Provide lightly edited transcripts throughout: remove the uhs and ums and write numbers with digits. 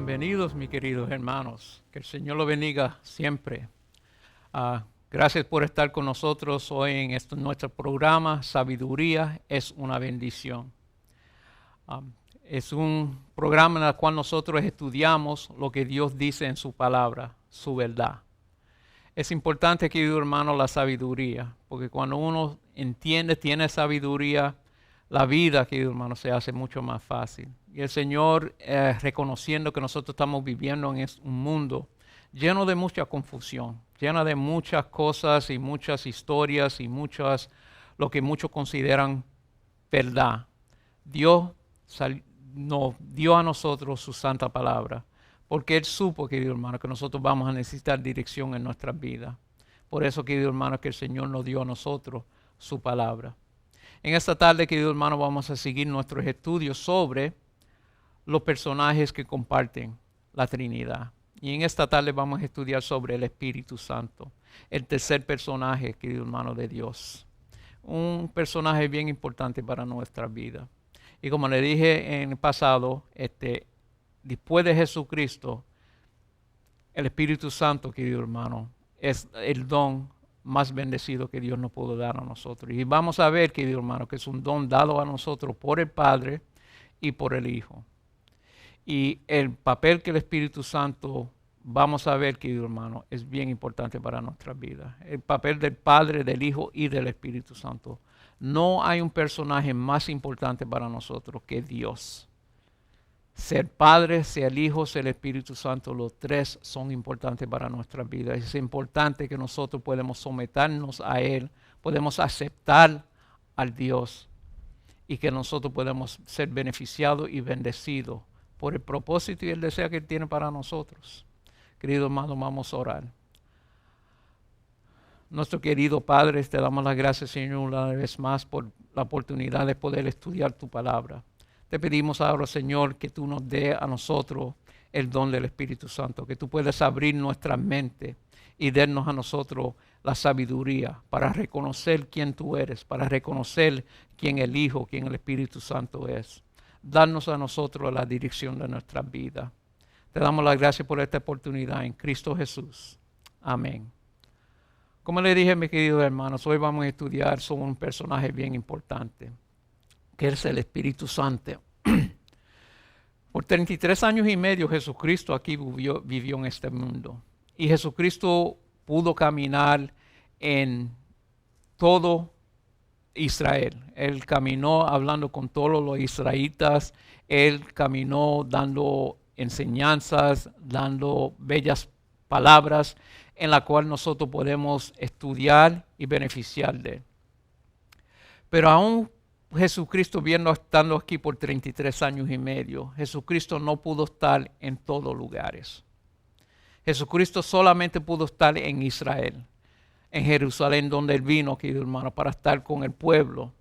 Bienvenidos, mis queridos hermanos. Que el Señor lo bendiga siempre. Gracias por estar con nosotros hoy en nuestro programa Sabiduría es una bendición. Es un programa en el cual nosotros estudiamos lo que Dios dice en su palabra, su verdad. Es importante, querido hermano, la sabiduría, porque cuando uno entiende, tiene sabiduría, la vida, querido hermano, se hace mucho más fácil. Y el Señor, reconociendo que nosotros estamos viviendo en un mundo lleno de mucha confusión, lleno de muchas cosas y muchas historias y lo que muchos consideran verdad. Dios nos dio a nosotros su santa palabra, porque Él supo, querido hermano, que nosotros vamos a necesitar dirección en nuestras vidas. Por eso, querido hermano, que el Señor nos dio a nosotros su palabra. En esta tarde, querido hermano, vamos a seguir nuestros estudios sobre los personajes que comparten la Trinidad. Y en esta tarde vamos a estudiar sobre el Espíritu Santo, el tercer personaje, querido hermano, de Dios. Un personaje bien importante para nuestra vida. Y como le dije en el pasado, después de Jesucristo, el Espíritu Santo, querido hermano, es el don más bendecido que Dios nos pudo dar a nosotros. Y vamos a ver, querido hermano, que es un don dado a nosotros por el Padre y por el Hijo. Y el papel que el Espíritu Santo, vamos a ver, querido hermano, es bien importante para nuestra vida. El papel del Padre, del Hijo y del Espíritu Santo. No hay un personaje más importante para nosotros que Dios. Sea el Padre, sea el Hijo, sea el Espíritu Santo, los tres son importantes para nuestra vida. Es importante que nosotros podamos someternos a Él, podemos aceptar al Dios y que nosotros podamos ser beneficiados y bendecidos por el propósito y el deseo que Él tiene para nosotros. Querido hermano, vamos a orar. Nuestro querido Padre, te damos las gracias, Señor, una vez más por la oportunidad de poder estudiar tu palabra. Te pedimos ahora, Señor, que tú nos dé a nosotros el don del Espíritu Santo, que tú puedas abrir nuestra mente y darnos a nosotros la sabiduría para reconocer quién tú eres, para reconocer quién el Hijo, quién el Espíritu Santo es. Darnos a nosotros la dirección de nuestra vida. Te damos las gracias por esta oportunidad en Cristo Jesús. Amén. Como le dije, mis queridos hermanos, hoy vamos a estudiar sobre un personaje bien importante, que es el Espíritu Santo. Por 33 años y medio Jesucristo aquí vivió en este mundo. Y Jesucristo pudo caminar en todo Israel. Él caminó hablando con todos los israelitas. Él caminó dando enseñanzas, dando bellas palabras en la cual nosotros podemos estudiar y beneficiar de él. Pero aún Jesucristo estando aquí por 33 años y medio, Jesucristo no pudo estar en todos lugares. Jesucristo solamente pudo estar en Israel, en Jerusalén, donde Él vino, querido hermano, para estar con el pueblo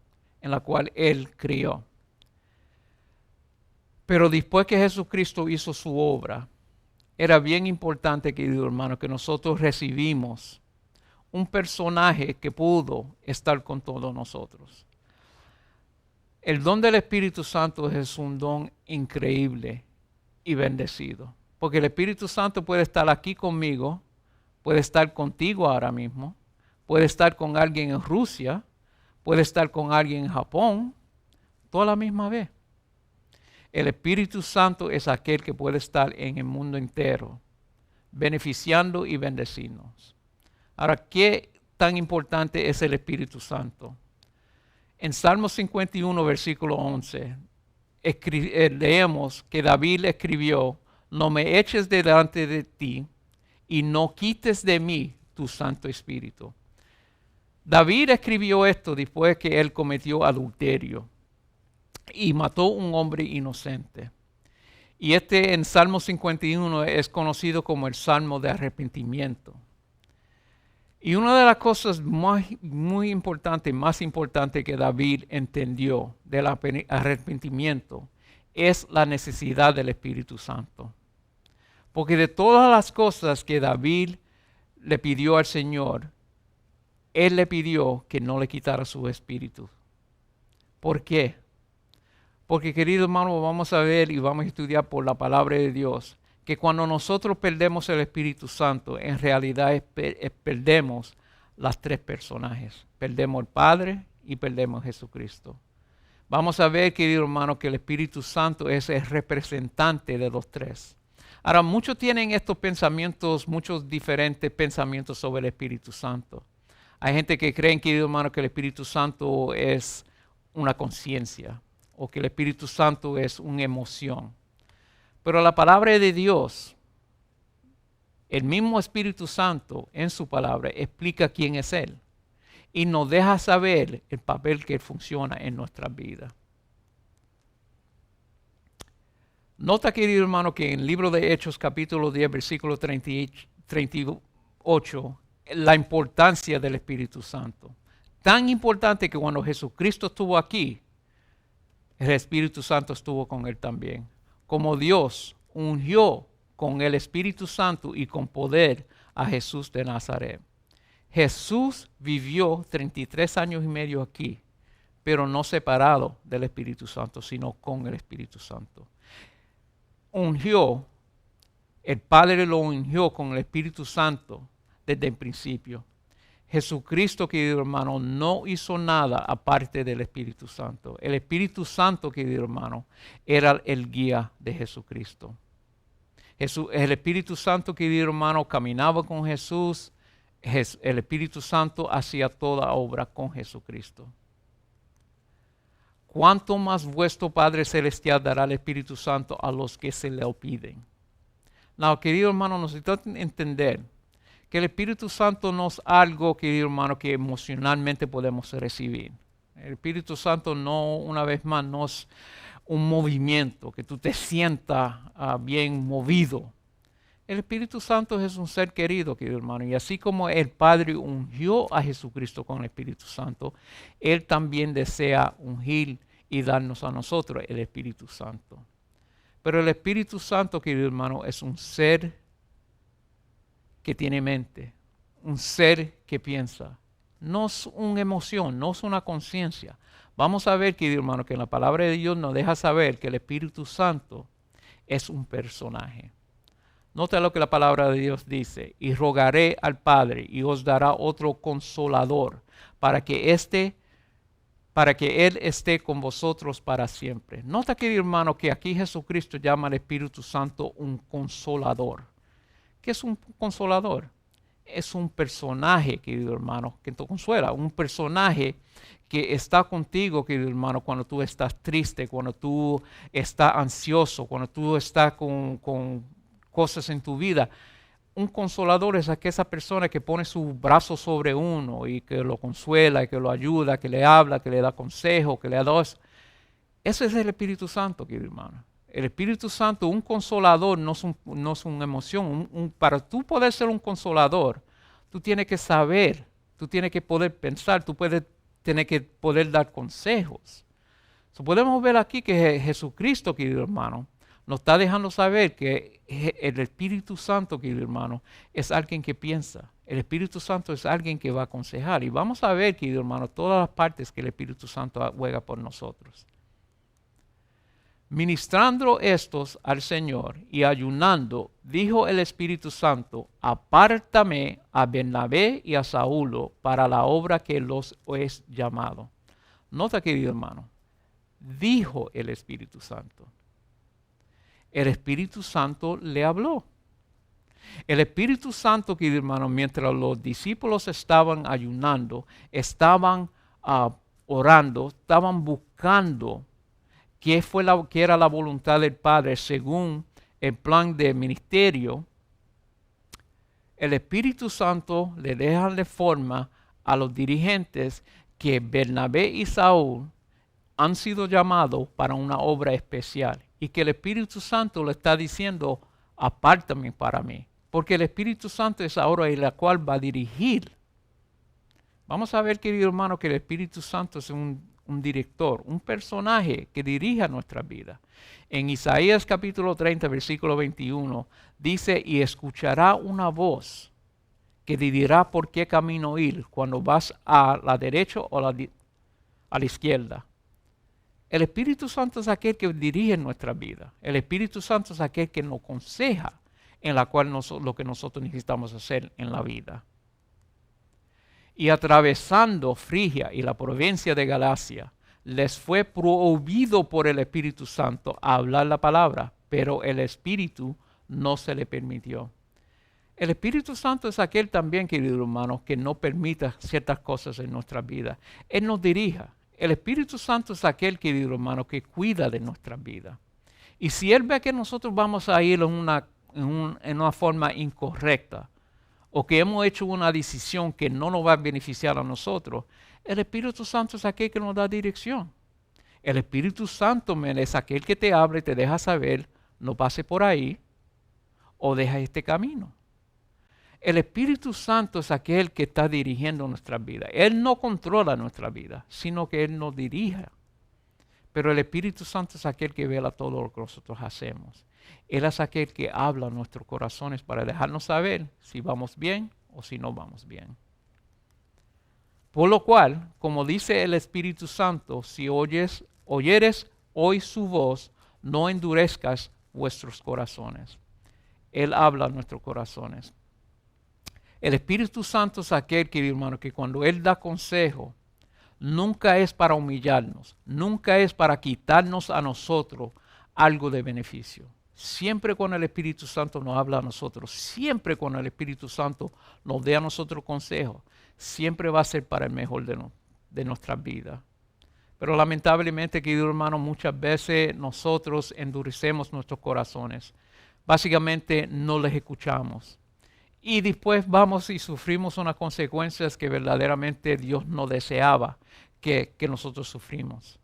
en la cual Él crió. Pero después que Jesucristo hizo su obra, era bien importante, querido hermano, que nosotros recibimos un personaje que pudo estar con todos nosotros. El don del Espíritu Santo es un don increíble y bendecido. Porque el Espíritu Santo puede estar aquí conmigo, puede estar contigo ahora mismo, puede estar con alguien en Rusia, puede estar con alguien en Japón, toda la misma vez. El Espíritu Santo es aquel que puede estar en el mundo entero, beneficiando y bendecirnos. Ahora, ¿qué tan importante es el Espíritu Santo? En Salmo 51, versículo 11, leemos que David escribió: no me eches delante de ti y no quites de mí tu Santo Espíritu. David escribió esto después que él cometió adulterio y mató a un hombre inocente. Y en Salmo 51 es conocido como el Salmo de arrepentimiento. Y una de las cosas muy importantes, más importante que David entendió del arrepentimiento es la necesidad del Espíritu Santo. Porque de todas las cosas que David le pidió al Señor, Él le pidió que no le quitara su espíritu. ¿Por qué? Porque, querido hermano, vamos a ver y vamos a estudiar por la palabra de Dios que cuando nosotros perdemos el Espíritu Santo, en realidad perdemos las tres personajes. Perdemos el Padre y perdemos a Jesucristo. Vamos a ver, querido hermano, que el Espíritu Santo es el representante de los tres. Ahora, muchos tienen estos pensamientos, muchos diferentes pensamientos sobre el Espíritu Santo. Hay gente que cree, querido hermano, que el Espíritu Santo es una conciencia o que el Espíritu Santo es una emoción. Pero la palabra de Dios, el mismo Espíritu Santo en su palabra explica quién es Él y nos deja saber el papel que funciona en nuestras vidas. Nota, querido hermano, que en el libro de Hechos, capítulo 10, versículo 38, la importancia del Espíritu Santo. Tan importante que cuando Jesucristo estuvo aquí, el Espíritu Santo estuvo con Él también. Como Dios ungió con el Espíritu Santo y con poder a Jesús de Nazaret. Jesús vivió 33 años y medio aquí, pero no separado del Espíritu Santo, sino con el Espíritu Santo. El Padre lo ungió con el Espíritu Santo desde el principio. Jesucristo, querido hermano, no hizo nada aparte del Espíritu Santo. El Espíritu Santo, querido hermano, era el guía de Jesucristo. El Espíritu Santo, querido hermano, caminaba con Jesús. El Espíritu Santo hacía toda obra con Jesucristo. ¿Cuánto más vuestro Padre Celestial dará el Espíritu Santo a los que se le piden? No, querido hermano, necesitamos entender que el Espíritu Santo no es algo, querido hermano, que emocionalmente podemos recibir. El Espíritu Santo no, una vez más, no es un movimiento, que tú te sientas bien movido. El Espíritu Santo es un ser querido, querido hermano, y así como el Padre ungió a Jesucristo con el Espíritu Santo, Él también desea ungir y darnos a nosotros el Espíritu Santo. Pero el Espíritu Santo, querido hermano, es un ser que tiene mente, un ser que piensa. No es una emoción, no es una conciencia. Vamos a ver, querido hermano, que en la palabra de Dios nos deja saber que el Espíritu Santo es un personaje. Nota lo que la palabra de Dios dice: y rogaré al Padre y os dará otro consolador para que Él esté con vosotros para siempre. Nota, querido hermano, que aquí Jesucristo llama al Espíritu Santo un consolador. ¿Qué es un consolador? Es un personaje, querido hermano, que te consuela. Un personaje que está contigo, querido hermano, cuando tú estás triste, cuando tú estás ansioso, cuando tú estás con cosas en tu vida. Un consolador es aquella persona que pone su brazo sobre uno y que lo consuela, y que lo ayuda, que le habla, que le da consejo, que le da... Ese es el Espíritu Santo, querido hermano. El Espíritu Santo, un consolador, no es una emoción. Para tú poder ser un consolador, tú tienes que saber, tú tienes que poder pensar, tienes que poder dar consejos. Podemos ver aquí que Jesucristo, querido hermano, nos está dejando saber que el Espíritu Santo, querido hermano, es alguien que piensa. El Espíritu Santo es alguien que va a aconsejar. Y vamos a ver, querido hermano, todas las partes que el Espíritu Santo juega por nosotros. Ministrando estos al Señor y ayunando, dijo el Espíritu Santo: apártame a Bernabé y a Saulo para la obra que los es llamado. Nota, querido hermano, dijo el Espíritu Santo. El Espíritu Santo le habló. El Espíritu Santo, querido hermano, mientras los discípulos estaban ayunando, estaban orando, estaban buscando qué era la voluntad del Padre según el plan de ministerio. El Espíritu Santo le deja de forma a los dirigentes que Bernabé y Saúl han sido llamados para una obra especial y que el Espíritu Santo le está diciendo: apártame para mí, porque el Espíritu Santo es ahora el cual va a dirigir. Vamos a ver, querido hermano, que el Espíritu Santo es un director, un personaje que dirige nuestra vida. En Isaías capítulo 30, versículo 21, dice: y escuchará una voz que dirá por qué camino ir cuando vas a la derecha o a la izquierda. El Espíritu Santo es aquel que dirige nuestra vida. El Espíritu Santo es aquel que nos aconseja. en la cual lo que nosotros necesitamos hacer en la vida. Y atravesando Frigia y la provincia de Galacia, les fue prohibido por el Espíritu Santo hablar la palabra, pero el Espíritu no se le permitió. El Espíritu Santo es aquel también, queridos hermanos, que no permita ciertas cosas en nuestra vida. Él nos dirija. El Espíritu Santo es aquel, queridos hermanos, que cuida de nuestra vida. Y si Él ve que nosotros vamos a ir en una forma incorrecta, o que hemos hecho una decisión que no nos va a beneficiar a nosotros, el Espíritu Santo es aquel que nos da dirección. El Espíritu Santo es aquel que te habla y te deja saber, no pase por ahí o deja este camino. El Espíritu Santo es aquel que está dirigiendo nuestra vida. Él no controla nuestra vida, sino que Él nos dirige. Pero el Espíritu Santo es aquel que vela todo lo que nosotros hacemos. Él es aquel que habla a nuestros corazones para dejarnos saber si vamos bien o si no vamos bien. Por lo cual, como dice el Espíritu Santo, si oyeres hoy su voz, no endurezcas vuestros corazones. Él habla a nuestros corazones. El Espíritu Santo es aquel, querido hermano, que cuando Él da consejo, nunca es para humillarnos, nunca es para quitarnos a nosotros algo de beneficio. Siempre cuando el Espíritu Santo nos habla a nosotros, siempre cuando el Espíritu Santo nos dé a nosotros consejo, siempre va a ser para el mejor de nuestra vida. Pero lamentablemente, querido hermano, muchas veces nosotros endurecemos nuestros corazones. Básicamente no les escuchamos. Y después vamos y sufrimos unas consecuencias que verdaderamente Dios no deseaba que nosotros sufrimos.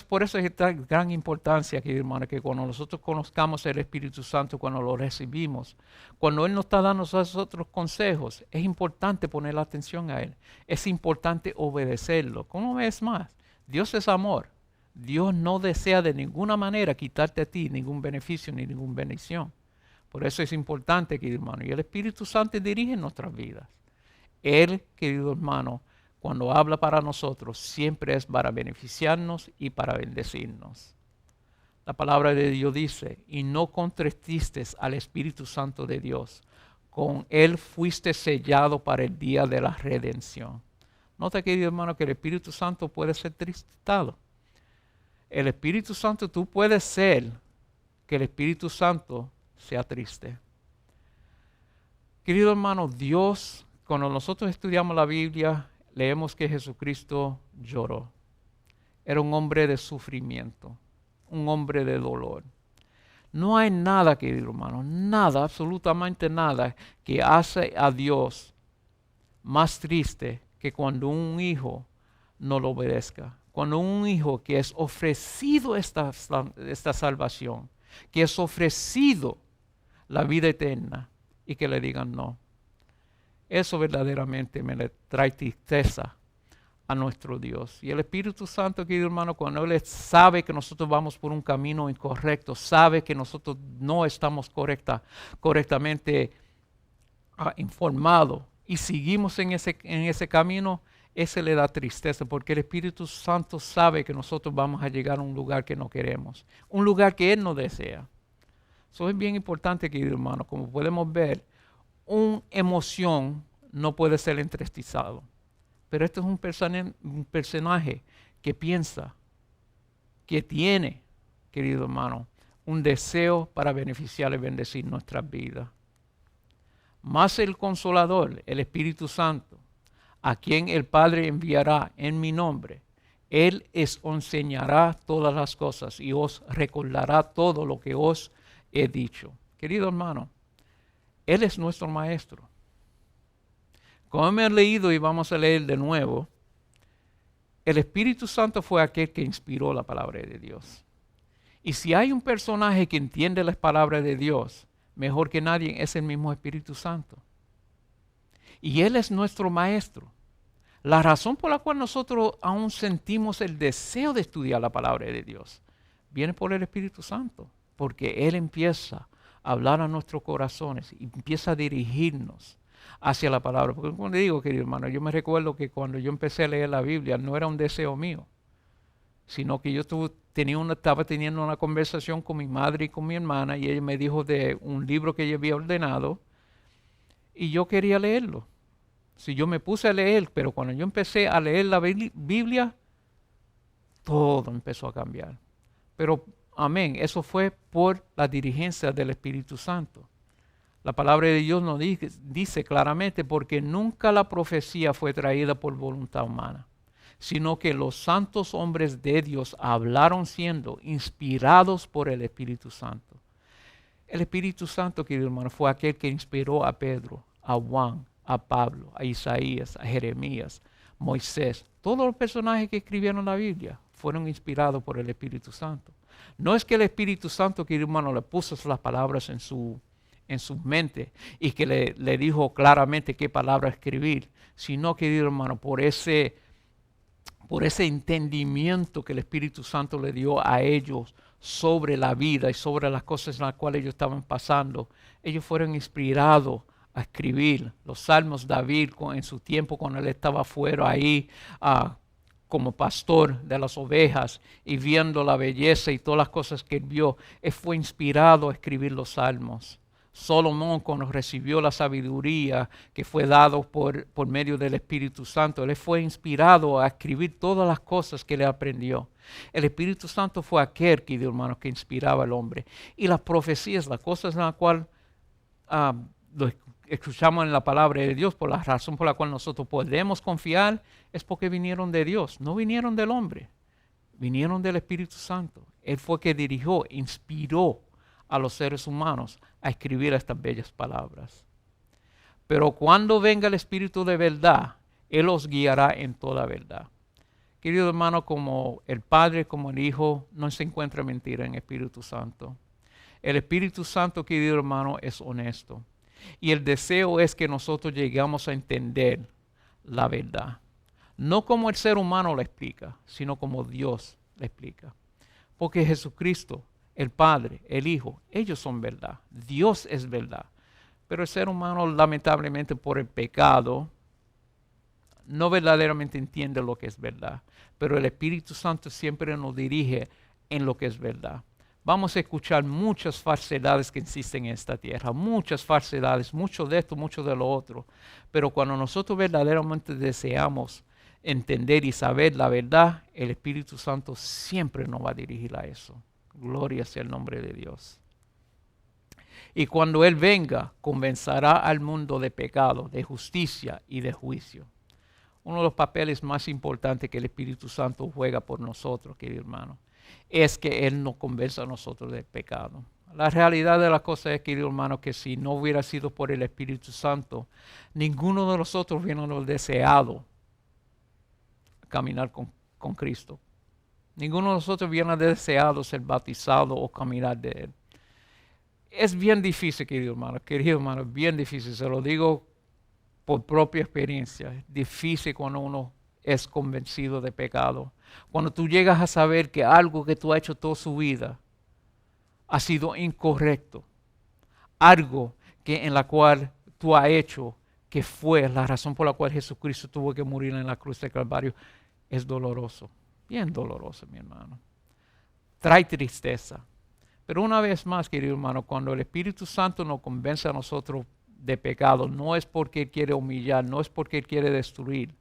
Por eso es de gran importancia, querido hermano, que cuando nosotros conozcamos el Espíritu Santo, cuando lo recibimos, cuando Él nos está dando esos otros consejos, es importante poner la atención a Él. Es importante obedecerlo. ¿Cómo es más? Dios es amor. Dios no desea de ninguna manera quitarte a ti ningún beneficio ni ninguna bendición. Por eso es importante, querido hermano. Y el Espíritu Santo dirige nuestras vidas. Él, querido hermano, cuando habla para nosotros, siempre es para beneficiarnos y para bendecirnos. La palabra de Dios dice, y no contrististe al Espíritu Santo de Dios. Con Él fuiste sellado para el día de la redención. Nota, querido hermano, que el Espíritu Santo puede ser tristado. El Espíritu Santo, tú puedes ser que el Espíritu Santo sea triste. Querido hermano, Dios, cuando nosotros estudiamos la Biblia, leemos que Jesucristo lloró. Era un hombre de sufrimiento, un hombre de dolor. No hay nada, querido hermano, nada, absolutamente nada, que hace a Dios más triste que cuando un hijo no lo obedezca. Cuando un hijo que es ofrecido esta salvación, que es ofrecido la vida eterna, y que le digan no. Eso verdaderamente me le trae tristeza a nuestro Dios. Y el Espíritu Santo, querido hermano, cuando Él sabe que nosotros vamos por un camino incorrecto, sabe que nosotros no estamos correctamente informados y seguimos en ese camino, ese le da tristeza, porque el Espíritu Santo sabe que nosotros vamos a llegar a un lugar que no queremos, un lugar que Él no desea. Eso es bien importante, querido hermano. Como podemos ver, una emoción no puede ser entristezado. Pero este es un personaje que piensa, que tiene, querido hermano, un deseo para beneficiar y bendecir nuestras vidas. Más el Consolador, el Espíritu Santo, a quien el Padre enviará en mi nombre, Él os enseñará todas las cosas y os recordará todo lo que os he dicho. Querido hermano, Él es nuestro Maestro. Como hemos leído y vamos a leer de nuevo, el Espíritu Santo fue aquel que inspiró la palabra de Dios. Y si hay un personaje que entiende las palabras de Dios mejor que nadie, es el mismo Espíritu Santo. Y Él es nuestro Maestro. La razón por la cual nosotros aún sentimos el deseo de estudiar la palabra de Dios viene por el Espíritu Santo. Porque Él empieza a hablar a nuestros corazones y empieza a dirigirnos hacia la palabra. Porque como le digo, querido hermano, yo me recuerdo que cuando yo empecé a leer la Biblia no era un deseo mío, sino que yo estaba teniendo una conversación con mi madre y con mi hermana, y ella me dijo de un libro que ella había ordenado, y yo quería leerlo. Si yo me puse a leer, pero cuando yo empecé a leer la Biblia, todo empezó a cambiar. Pero, amén, eso fue por la dirigencia del Espíritu Santo. La palabra de Dios nos dice claramente, porque nunca la profecía fue traída por voluntad humana, sino que los santos hombres de Dios hablaron siendo inspirados por el Espíritu Santo. El Espíritu Santo, querido hermano, fue aquel que inspiró a Pedro, a Juan, a Pablo, a Isaías, a Jeremías, Moisés. Todos los personajes que escribieron la Biblia fueron inspirados por el Espíritu Santo. No es que el Espíritu Santo, querido hermano, le puso las palabras en su mente y que le dijo claramente qué palabra escribir, sino, querido hermano, por ese entendimiento que el Espíritu Santo le dio a ellos sobre la vida y sobre las cosas en las cuales ellos estaban pasando, ellos fueron inspirados a escribir los salmos. David, en su tiempo cuando él estaba fuera ahí como pastor de las ovejas y viendo la belleza y todas las cosas que él vio, él fue inspirado a escribir los salmos. Salomón, cuando recibió la sabiduría que fue dado por medio del Espíritu Santo, él fue inspirado a escribir todas las cosas que él aprendió. El Espíritu Santo fue aquel, querido hermano, que inspiraba al hombre. Y las profecías, las cosas en las cuales lo escuchamos en la palabra de Dios, por la razón por la cual nosotros podemos confiar, es porque vinieron de Dios, no vinieron del hombre, vinieron del Espíritu Santo. Él fue que dirigió, inspiró a los seres humanos a escribir estas bellas palabras. Pero cuando venga el Espíritu de verdad, Él los guiará en toda verdad. Querido hermano, como el Padre, como el Hijo, no se encuentra mentira en el Espíritu Santo. El Espíritu Santo, querido hermano, es honesto. Y el deseo es que nosotros llegamos a entender la verdad. No como el ser humano la explica, sino como Dios la explica. Porque Jesucristo, el Padre, el Hijo, ellos son verdad. Dios es verdad. Pero el ser humano, lamentablemente por el pecado, no verdaderamente entiende lo que es verdad. Pero el Espíritu Santo siempre nos dirige en lo que es verdad. Vamos a escuchar muchas falsedades que existen en esta tierra, muchas falsedades, mucho de esto, mucho de lo otro. Pero cuando nosotros verdaderamente deseamos entender y saber la verdad, el Espíritu Santo siempre nos va a dirigir a eso. Gloria sea el nombre de Dios. Y cuando Él venga, convencerá al mundo de pecado, de justicia y de juicio. Uno de los papeles más importantes que el Espíritu Santo juega por nosotros, querido hermano, es que Él nos convenza a nosotros del pecado. La realidad de las cosas es, querido hermano, que si no hubiera sido por el Espíritu Santo, ninguno de nosotros hubiéramos deseado caminar con Cristo. Ninguno de nosotros hubiera deseado ser bautizado o caminar de Él. Es bien difícil, querido hermano, bien difícil. Se lo digo por propia experiencia. Es difícil cuando uno es convencido de pecado. Cuando tú llegas a saber que algo que tú has hecho toda su vida ha sido incorrecto. Algo que en la cual tú has hecho que fue la razón por la cual Jesucristo tuvo que morir en la cruz del Calvario, es doloroso. Bien doloroso, mi hermano. Trae tristeza. Pero una vez más, querido hermano, cuando el Espíritu Santo nos convence a nosotros de pecado, no es porque Él quiere humillar, no es porque Él quiere destruir.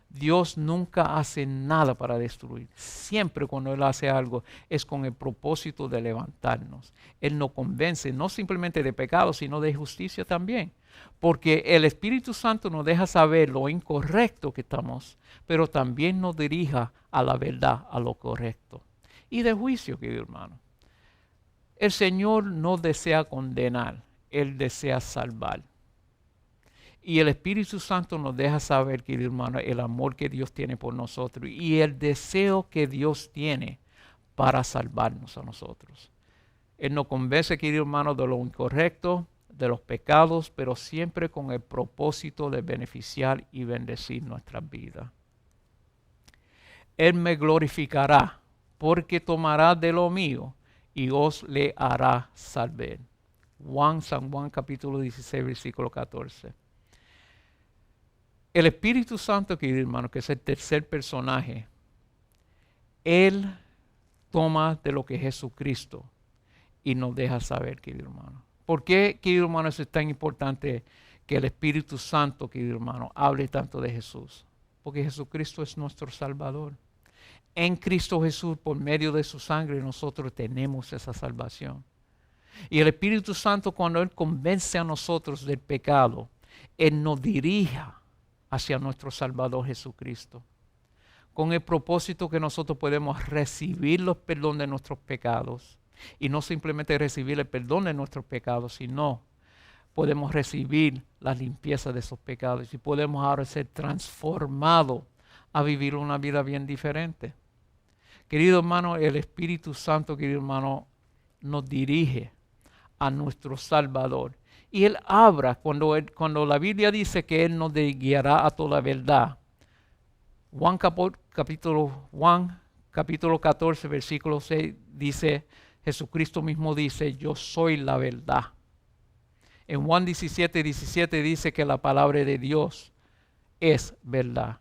Dios nunca hace nada para destruir. Siempre cuando Él hace algo es con el propósito de levantarnos. Él nos convence no simplemente de pecado, sino de justicia también. Porque el Espíritu Santo nos deja saber lo incorrecto que estamos, pero también nos dirija a la verdad, a lo correcto. Y de juicio, querido hermano. El Señor no desea condenar, Él desea salvar. Y el Espíritu Santo nos deja saber, querido hermano, el amor que Dios tiene por nosotros y el deseo que Dios tiene para salvarnos a nosotros. Él nos convence, querido hermano, de lo incorrecto, de los pecados, pero siempre con el propósito de beneficiar y bendecir nuestras vidas. Él me glorificará porque tomará de lo mío y os le hará saber. San Juan capítulo 16, versículo 14. El Espíritu Santo, querido hermano, que es el tercer personaje, Él toma de lo que es Jesucristo y nos deja saber, querido hermano. ¿Por qué, querido hermano, es tan importante que el Espíritu Santo, querido hermano, hable tanto de Jesús? Porque Jesucristo es nuestro Salvador. En Cristo Jesús, por medio de su sangre, nosotros tenemos esa salvación. Y el Espíritu Santo, cuando Él convence a nosotros del pecado, Él nos dirige hacia nuestro Salvador Jesucristo, con el propósito que nosotros podemos recibir los perdón de nuestros pecados. Y no simplemente recibir el perdón de nuestros pecados, sino podemos recibir la limpieza de esos pecados y podemos ahora ser transformados a vivir una vida bien diferente. Querido hermano, el Espíritu Santo, querido hermano, nos dirige a nuestro Salvador. Y Él habla, cuando la Biblia dice que Él nos guiará a toda verdad. Juan capítulo 14, versículo 6 dice, Jesucristo mismo dice, yo soy la verdad. En Juan 17 dice que la palabra de Dios es verdad.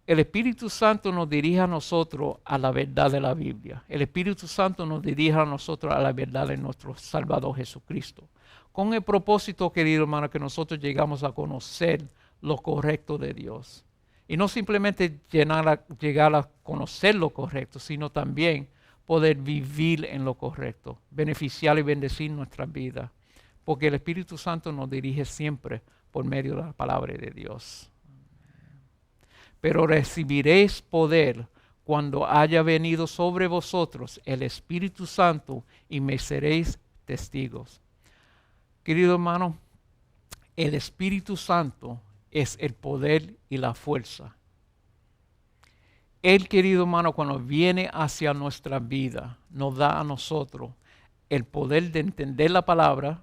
El Espíritu Santo nos dirige a nosotros a la verdad de la Biblia. El Espíritu Santo nos dirige a nosotros a la verdad de nuestro Salvador Jesucristo. Con el propósito, querido hermano, que nosotros llegamos a conocer lo correcto de Dios. Y no simplemente llegar a conocer lo correcto, sino también poder vivir en lo correcto, beneficiar y bendecir nuestras vidas. Porque el Espíritu Santo nos dirige siempre por medio de la palabra de Dios. Pero recibiréis poder cuando haya venido sobre vosotros el Espíritu Santo y me seréis testigos. Querido hermano, el Espíritu Santo es el poder y la fuerza. Él, querido hermano, cuando viene hacia nuestra vida, nos da a nosotros el poder de entender la palabra,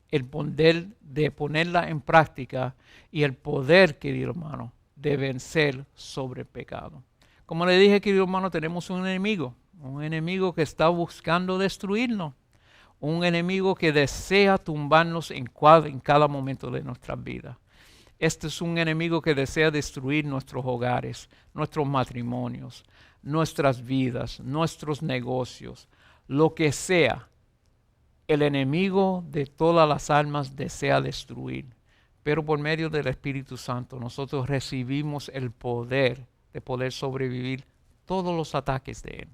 el poder de ponerla en práctica y el poder, querido hermano, de vencer sobre el pecado. Como le dije, querido hermano, tenemos un enemigo que está buscando destruirnos, un enemigo que desea tumbarnos en cada momento de nuestras vidas. Este es un enemigo que desea destruir nuestros hogares, nuestros matrimonios, nuestras vidas, nuestros negocios, lo que sea. El enemigo de todas las almas desea destruir. Pero por medio del Espíritu Santo nosotros recibimos el poder de poder sobrevivir todos los ataques de Él.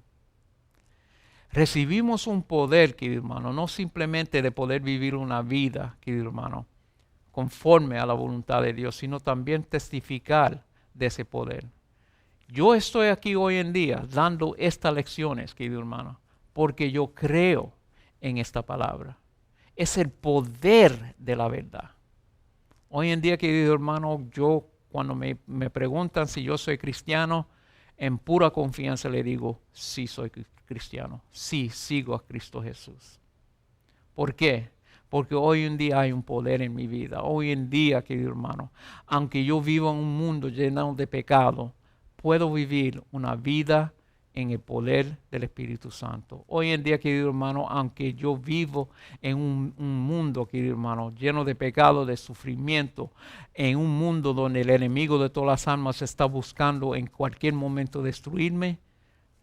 Recibimos un poder, querido hermano, no simplemente de poder vivir una vida, querido hermano, conforme a la voluntad de Dios, sino también testificar de ese poder. Yo estoy aquí hoy en día dando estas lecciones, querido hermano, porque yo creo en esta palabra. Es el poder de la verdad. Hoy en día, querido hermano, yo cuando me preguntan si yo soy cristiano, en pura confianza le digo, sí soy cristiano, sí sigo a Cristo Jesús. ¿Por qué? Porque hoy en día hay un poder en mi vida. Hoy en día, querido hermano, aunque yo vivo en un mundo lleno de pecado, puedo vivir una vida en el poder del Espíritu Santo. Hoy en día, querido hermano, aunque yo vivo en un mundo, querido hermano, lleno de pecado, de sufrimiento, en un mundo donde el enemigo de todas las almas está buscando en cualquier momento destruirme,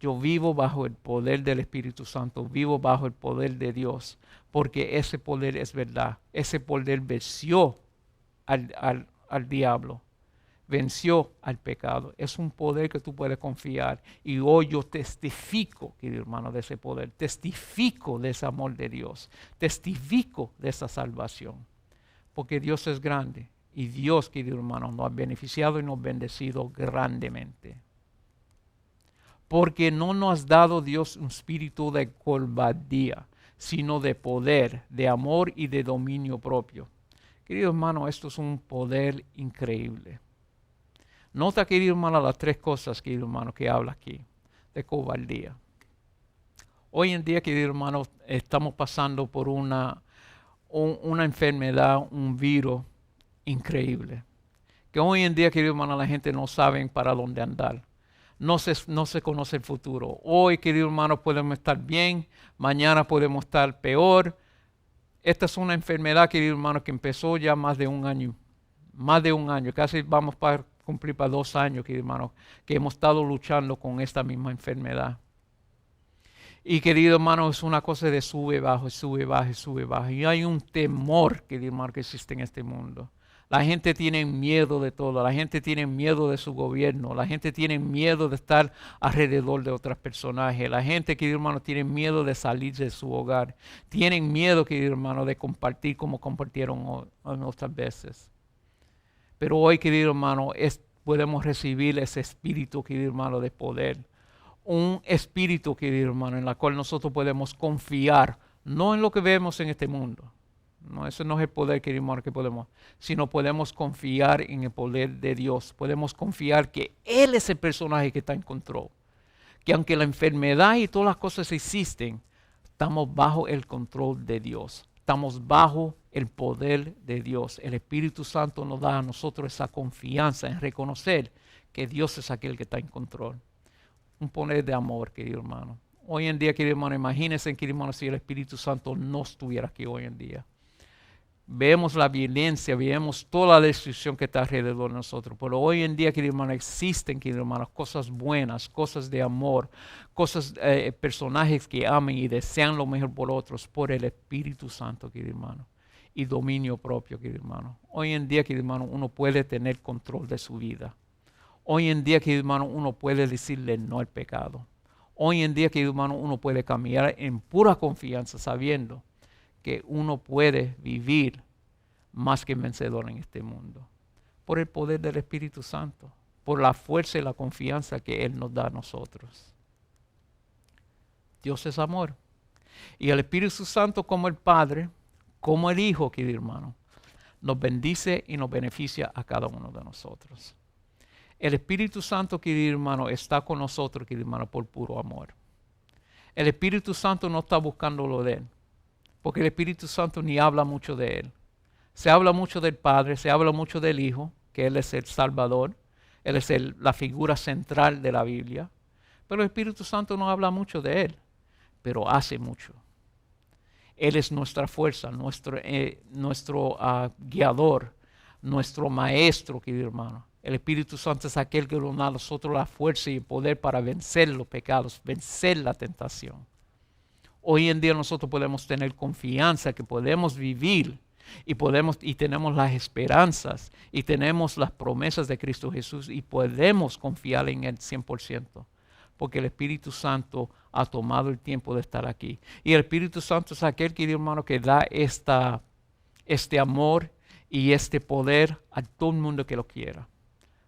yo vivo bajo el poder del Espíritu Santo, vivo bajo el poder de Dios, porque ese poder es verdad. Ese poder venció al diablo, venció al pecado. Es un poder que tú puedes confiar. Y hoy yo testifico, querido hermano, de ese poder. Testifico de ese amor de Dios. Testifico de esa salvación. Porque Dios es grande. Y Dios, querido hermano, nos ha beneficiado y nos ha bendecido grandemente. Porque no nos ha dado Dios un espíritu de cobardía, sino de poder, de amor y de dominio propio. Querido hermano, esto es un poder increíble. Nota, querido hermano, las tres cosas, querido hermano, que habla aquí, de cobardía. Hoy en día, querido hermano, estamos pasando por una enfermedad, un virus increíble. Que hoy en día, querido hermano, la gente no sabe para dónde andar. No se conoce el futuro. Hoy, querido hermano, podemos estar bien, mañana podemos estar peor. Esta es una enfermedad, querido hermano, que empezó ya más de un año. Casi vamos para cumplir para 2 años, querido hermano, que hemos estado luchando con esta misma enfermedad. Y querido hermano, es una cosa de sube, bajo, sube, bajo, sube, bajo. Y hay un temor, querido hermano, que existe en este mundo. La gente tiene miedo de todo, la gente tiene miedo de su gobierno, la gente tiene miedo de estar alrededor de otros personajes, la gente, querido hermano, tiene miedo de salir de su hogar, tienen miedo, querido hermano, de compartir como compartieron otras veces. Pero hoy, querido hermano, podemos recibir ese espíritu, querido hermano, de poder. Un espíritu, querido hermano, en la cual nosotros podemos confiar, no en lo que vemos en este mundo. No, ese no es el poder, querido hermano, que podemos, sino podemos confiar en el poder de Dios. Podemos confiar que Él es el personaje que está en control. Que aunque la enfermedad y todas las cosas existen, estamos bajo el control de Dios. Estamos bajo el poder de Dios. El Espíritu Santo nos da a nosotros esa confianza en reconocer que Dios es aquel que está en control. Un poder de amor, querido hermano. Hoy en día, querido hermano, imagínense, querido hermano, si el Espíritu Santo no estuviera aquí hoy en día. Vemos la violencia, vemos toda la destrucción que está alrededor de nosotros. Pero hoy en día, querido hermano, existen, querido hermano, cosas buenas, cosas de amor, cosas, personajes que aman y desean lo mejor por otros, por el Espíritu Santo, querido hermano. Y dominio propio, querido hermano. Hoy en día, querido hermano, uno puede tener control de su vida. Hoy en día, querido hermano, uno puede decirle no al pecado. Hoy en día, querido hermano, uno puede caminar en pura confianza, sabiendo que uno puede vivir más que vencedor en este mundo. Por el poder del Espíritu Santo, por la fuerza y la confianza que Él nos da a nosotros. Dios es amor. Y el Espíritu Santo, como el Padre, como el Hijo, querido hermano, nos bendice y nos beneficia a cada uno de nosotros. El Espíritu Santo, querido hermano, está con nosotros, querido hermano, por puro amor. El Espíritu Santo no está buscando lo de Él, porque el Espíritu Santo ni habla mucho de Él. Se habla mucho del Padre, se habla mucho del Hijo, que Él es el Salvador, Él es la figura central de la Biblia, pero el Espíritu Santo no habla mucho de Él, pero hace mucho. Él es nuestra fuerza, nuestro guiador, nuestro maestro, querido hermano. El Espíritu Santo es aquel que nos da a nosotros la fuerza y el poder para vencer los pecados, vencer la tentación. Hoy en día nosotros podemos tener confianza que podemos vivir y tenemos las esperanzas y tenemos las promesas de Cristo Jesús y podemos confiar en Él 100%, porque el Espíritu Santo ha tomado el tiempo de estar aquí. Y el Espíritu Santo es aquel, querido hermano, que da este amor y este poder a todo el mundo que lo quiera.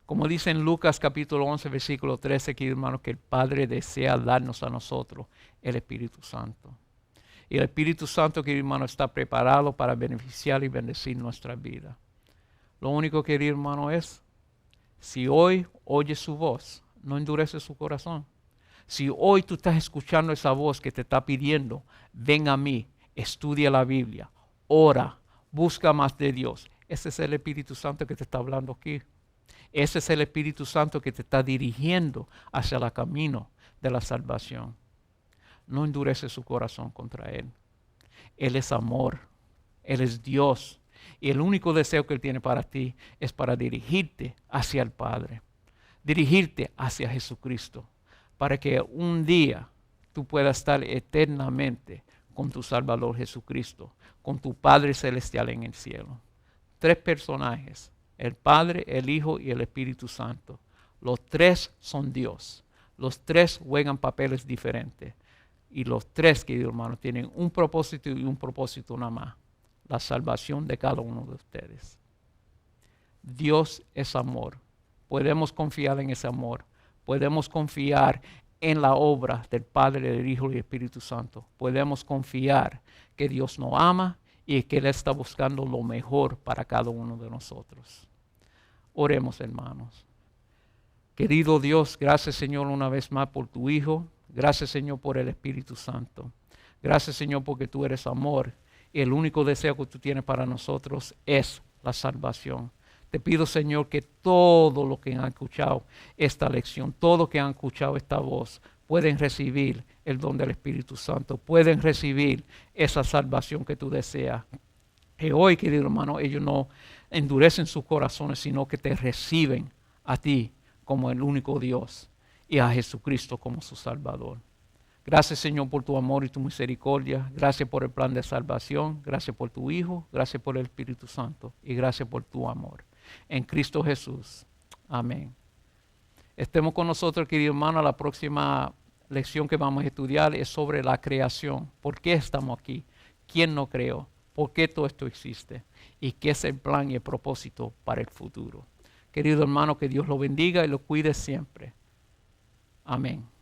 Como dice en Lucas capítulo 11, versículo 13, querido hermano, que el Padre desea darnos a nosotros el Espíritu Santo. Y el Espíritu Santo, querido hermano, está preparado para beneficiar y bendecir nuestra vida. Lo único, querido hermano, es, si hoy oyes su voz, no endurece su corazón. Si hoy tú estás escuchando esa voz que te está pidiendo, ven a mí, estudia la Biblia, ora, busca más de Dios. Ese es el Espíritu Santo que te está hablando aquí. Ese es el Espíritu Santo que te está dirigiendo hacia el camino de la salvación. No endurece su corazón contra Él. Él es amor. Él es Dios. Y el único deseo que Él tiene para ti es para dirigirte hacia el Padre. Dirigirte hacia Jesucristo. Para que un día tú puedas estar eternamente con tu Salvador Jesucristo. Con tu Padre Celestial en el cielo. 3 personajes. El Padre, el Hijo y el Espíritu Santo. Los 3 son Dios. Los 3 juegan papeles diferentes. Y los 3, queridos hermanos, tienen un propósito y un propósito nada más. La salvación de cada uno de ustedes. Dios es amor. Podemos confiar en ese amor. Podemos confiar en la obra del Padre, del Hijo y del Espíritu Santo. Podemos confiar que Dios nos ama y que Él está buscando lo mejor para cada uno de nosotros. Oremos, hermanos. Querido Dios, gracias, Señor, una vez más por tu Hijo. Gracias, Señor, por el Espíritu Santo. Gracias, Señor, porque tú eres amor. Y el único deseo que tú tienes para nosotros es la salvación. Te pido, Señor, que todo lo que han escuchado esta lección, todo lo que han escuchado esta voz, pueden recibir el don del Espíritu Santo. Pueden recibir esa salvación que tú deseas. Y hoy, querido hermano, ellos no endurecen sus corazones, sino que te reciben a ti como el único Dios y a Jesucristo como su Salvador. Gracias, Señor, por tu amor y tu misericordia. Gracias por el plan de salvación. Gracias por tu Hijo. Gracias por el Espíritu Santo. Y gracias por tu amor. En Cristo Jesús. Amén. Estemos con nosotros, querido hermano. La próxima lección que vamos a estudiar es sobre la creación. ¿Por qué estamos aquí? ¿Quién nos creó? ¿Por qué todo esto existe? ¿Y qué es el plan y el propósito para el futuro? Querido hermano, que Dios lo bendiga y lo cuide siempre. Amén.